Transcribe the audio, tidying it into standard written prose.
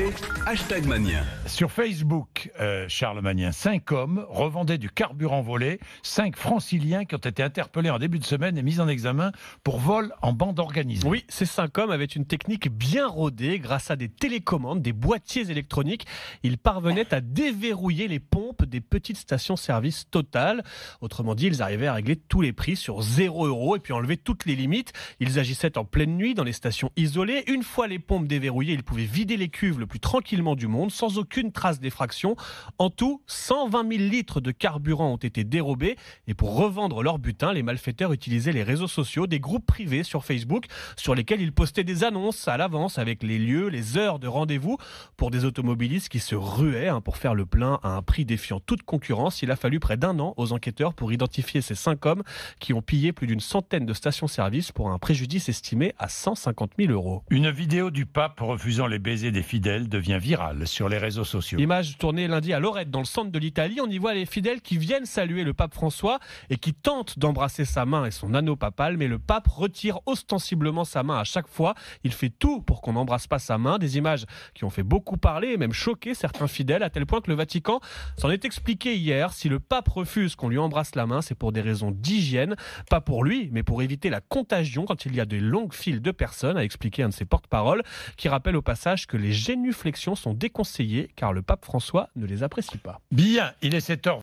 RMC, #Mania. Sur Facebook, Charles Magnien, 5 hommes revendaient du carburant volé, 5 franciliens qui ont été interpellés en début de semaine et mis en examen pour vol en bande organisée. Oui, ces 5 hommes avaient une technique bien rodée. Grâce à des télécommandes, des boîtiers électroniques, ils parvenaient à déverrouiller les pompes des petites stations-service Total. Autrement dit, ils arrivaient à régler tous les prix sur 0 € et puis enlever toutes les limites. Ils agissaient en pleine nuit dans les stations isolées. Une fois les pompes déverrouillées, ils pouvaient vider les cuves le plus tranquillement du monde, sans aucune trace d'effraction. En tout, 120 000 litres de carburant ont été dérobés. Et pour revendre leur butin, les malfaiteurs utilisaient les réseaux sociaux, des groupes privés sur Facebook, sur lesquels ils postaient des annonces à l'avance avec les lieux, les heures de rendez-vous. Pour des automobilistes qui se ruaient pour faire le plein à un prix défiant toute concurrence, il a fallu près d'1 an aux enquêteurs pour identifier ces 5 hommes qui ont pillé plus d'une centaine de stations-service pour un préjudice estimé à 150 000 €. Une vidéo du pape refusant les baisers des fidèles devient virale sur les réseaux sociaux. Image tournée lundi à Lorette, dans le centre de l'Italie. On y voit les fidèles qui viennent saluer le pape François et qui tentent d'embrasser sa main et son anneau papal, mais le pape retire ostensiblement sa main à chaque fois. Il fait tout pour qu'on n'embrasse pas sa main. Des images qui ont fait beaucoup parler et même choqué certains fidèles, à tel point que le Vatican s'en est expliqué hier. Si le pape refuse qu'on lui embrasse la main, c'est pour des raisons d'hygiène. Pas pour lui, mais pour éviter la contagion quand il y a de longues files de personnes, a expliqué un de ses porte-paroles, qui rappelle au passage que les génuflexions sont déconseillées car le pape François ne les apprécie pas. Bien, il est 7h.